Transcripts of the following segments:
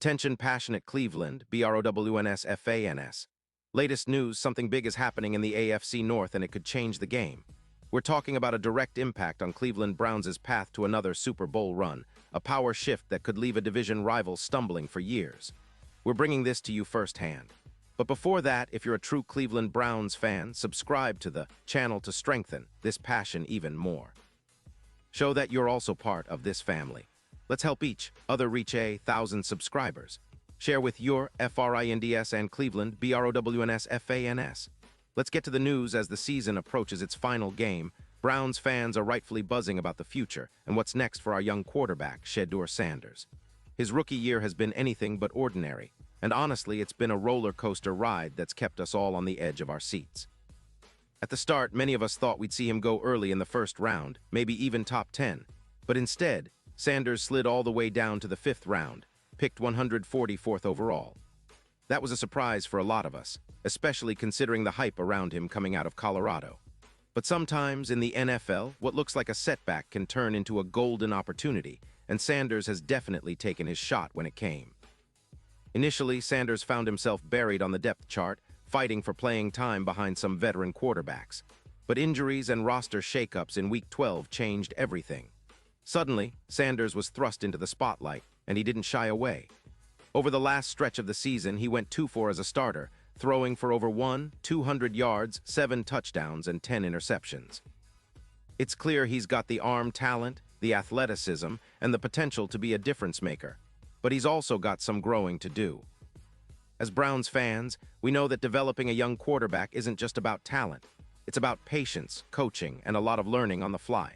Attention passionate Cleveland, BROWNSFANS. Latest news, something big is happening in the AFC North and it could change the game. We're talking about a direct impact on Cleveland Browns' path to another Super Bowl run, a power shift that could leave a division rival stumbling for years. We're bringing this to you firsthand. But before that, if you're a true Cleveland Browns fan, subscribe to the channel to strengthen this passion even more. Show that you're also part of this family. Let's help each other reach 1,000 subscribers. Share with your FRINDS and Cleveland BROWNSFANS. Let's get to the news as the season approaches its final game. Browns fans are rightfully buzzing about the future and what's next for our young quarterback, Shedeur Sanders. His rookie year has been anything but ordinary, and honestly, it's been a roller coaster ride that's kept us all on the edge of our seats. At the start, many of us thought we'd see him go early in the first round, maybe even top 10, but instead, Sanders slid all the way down to the 5th round, picked 144th overall. That was a surprise for a lot of us, especially considering the hype around him coming out of Colorado. But sometimes in the NFL, what looks like a setback can turn into a golden opportunity, and Sanders has definitely taken his shot when it came. Initially, Sanders found himself buried on the depth chart, fighting for playing time behind some veteran quarterbacks. But injuries and roster shakeups in Week 12 changed everything. Suddenly, Sanders was thrust into the spotlight, and he didn't shy away. Over the last stretch of the season, he went 2-4 as a starter, throwing for over 200 yards, 7 touchdowns, and 10 interceptions. It's clear he's got the arm talent, the athleticism, and the potential to be a difference maker, but he's also got some growing to do. As Browns fans, we know that developing a young quarterback isn't just about talent. It's about patience, coaching, and a lot of learning on the fly.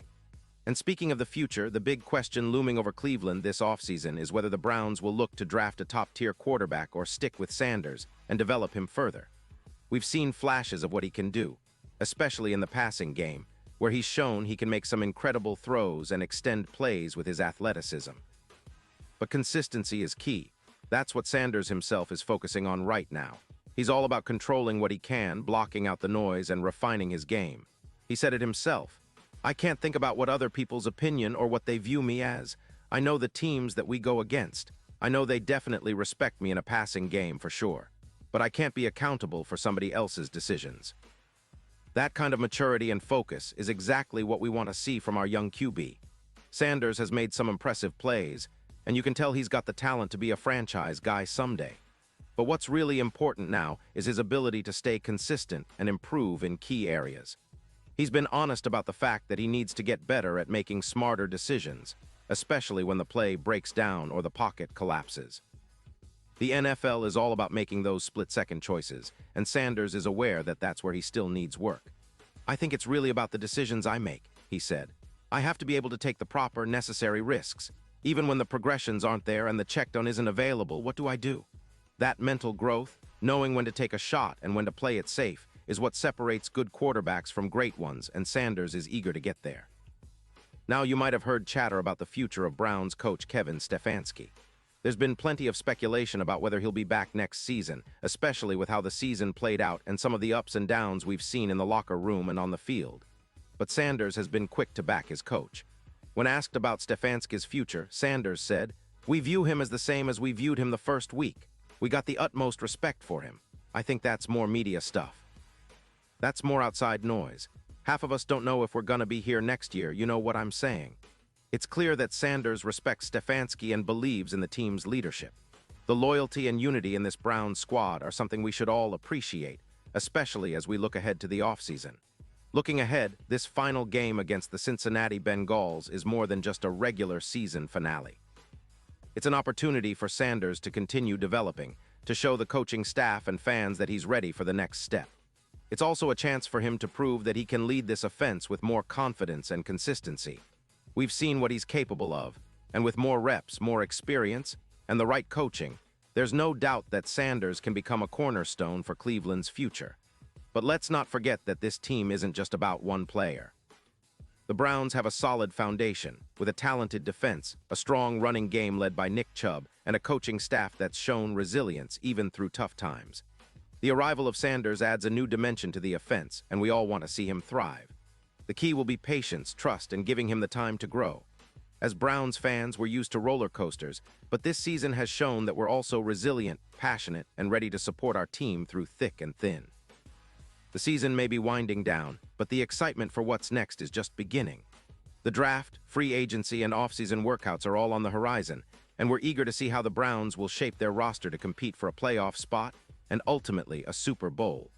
And speaking of the future, the big question looming over Cleveland this offseason is whether the Browns will look to draft a top-tier quarterback or stick with Sanders and develop him further. We've seen flashes of what he can do, especially in the passing game, where he's shown he can make some incredible throws and extend plays with his athleticism. But consistency is key. That's what Sanders himself is focusing on right now. He's all about controlling what he can, blocking out the noise, and refining his game. He said it himself. I can't think about what other people's opinion or what they view me as. I know the teams that we go against. I know they definitely respect me in a passing game for sure. But I can't be accountable for somebody else's decisions. That kind of maturity and focus is exactly what we want to see from our young QB. Sanders has made some impressive plays, and you can tell he's got the talent to be a franchise guy someday. But what's really important now is his ability to stay consistent and improve in key areas. He's been honest about the fact that he needs to get better at making smarter decisions, especially when the play breaks down or the pocket collapses. The NFL is all about making those split-second choices, and Sanders is aware that that's where he still needs work. I think it's really about the decisions I make, he said. I have to be able to take the proper, necessary risks. Even when the progressions aren't there and the check down isn't available, what do I do? That mental growth, knowing when to take a shot and when to play it safe, is what separates good quarterbacks from great ones, and Sanders is eager to get there. Now, you might have heard chatter about the future of Browns coach Kevin Stefanski. There's been plenty of speculation about whether he'll be back next season, especially with how the season played out and some of the ups and downs we've seen in the locker room and on the field. But Sanders has been quick to back his coach. When asked about Stefanski's future, Sanders said, "We view him as the same as we viewed him the first week. We got the utmost respect for him. I think that's more media stuff. That's more outside noise. Half of us don't know if we're gonna be here next year, you know what I'm saying?" It's clear that Sanders respects Stefanski and believes in the team's leadership. The loyalty and unity in this Browns squad are something we should all appreciate, especially as we look ahead to the offseason. Looking ahead, this final game against the Cincinnati Bengals is more than just a regular season finale. It's an opportunity for Sanders to continue developing, to show the coaching staff and fans that he's ready for the next step. It's also a chance for him to prove that he can lead this offense with more confidence and consistency. We've seen what he's capable of, and with more reps, more experience, and the right coaching, there's no doubt that Sanders can become a cornerstone for Cleveland's future. But let's not forget that this team isn't just about one player. The Browns have a solid foundation, with a talented defense, a strong running game led by Nick Chubb, and a coaching staff that's shown resilience even through tough times. The arrival of Sanders adds a new dimension to the offense, and we all want to see him thrive. The key will be patience, trust, and giving him the time to grow. As Browns fans, we're used to roller coasters, but this season has shown that we're also resilient, passionate, and ready to support our team through thick and thin. The season may be winding down, but the excitement for what's next is just beginning. The draft, free agency, and offseason workouts are all on the horizon, and we're eager to see how the Browns will shape their roster to compete for a playoff spot and ultimately a Super Bowl.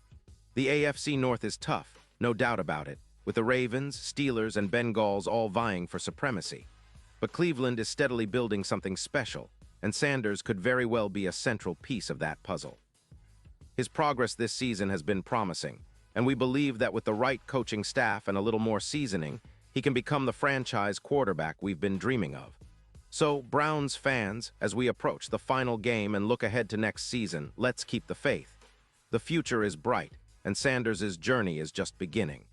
The AFC North is tough, no doubt about it, with the Ravens, Steelers, and Bengals all vying for supremacy. But Cleveland is steadily building something special, and Sanders could very well be a central piece of that puzzle. His progress this season has been promising, and we believe that with the right coaching staff and a little more seasoning, he can become the franchise quarterback we've been dreaming of. So, Browns fans, as we approach the final game and look ahead to next season, let's keep the faith. The future is bright, and Sanders' journey is just beginning.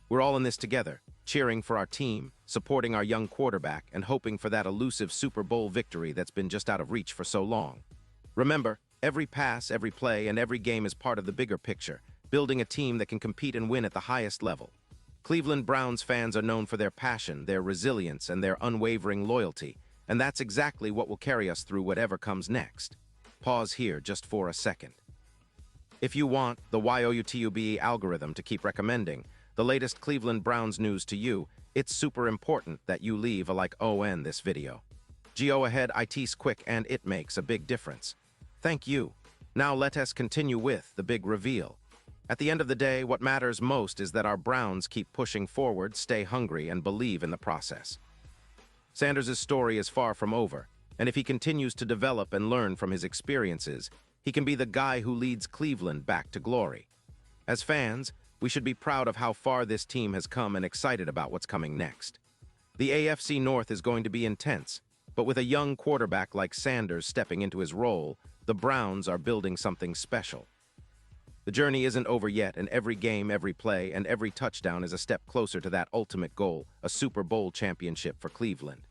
We're all in this together, cheering for our team, supporting our young quarterback, and hoping for that elusive Super Bowl victory that's been just out of reach for so long. Remember, every pass, every play, and every game is part of the bigger picture, building a team that can compete and win at the highest level. Cleveland Browns fans are known for their passion, their resilience, and their unwavering loyalty, and that's exactly what will carry us through whatever comes next. Pause here just for a second. If you want the YouTube algorithm to keep recommending the latest Cleveland Browns news to you, it's super important that you leave a like on this video. Go ahead, it's quick and it makes a big difference. Thank you. Now let us continue with the big reveal. At the end of the day, what matters most is that our Browns keep pushing forward, stay hungry, and believe in the process. Sanders' story is far from over, and if he continues to develop and learn from his experiences, he can be the guy who leads Cleveland back to glory. As fans, we should be proud of how far this team has come and excited about what's coming next. The AFC North is going to be intense, but with a young quarterback like Sanders stepping into his role, the Browns are building something special. The journey isn't over yet, and every game, every play, and every touchdown is a step closer to that ultimate goal, a Super Bowl championship for Cleveland.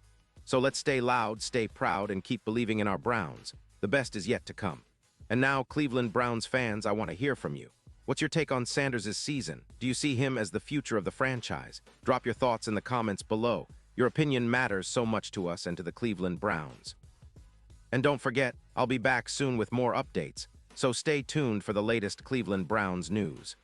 So let's stay loud, stay proud, and keep believing in our Browns. The best is yet to come. And now, Cleveland Browns fans, I want to hear from you. What's your take on Sanders' season? Do you see him as the future of the franchise? Drop your thoughts in the comments below. Your opinion matters so much to us and to the Cleveland Browns. And don't forget, I'll be back soon with more updates, so stay tuned for the latest Cleveland Browns news.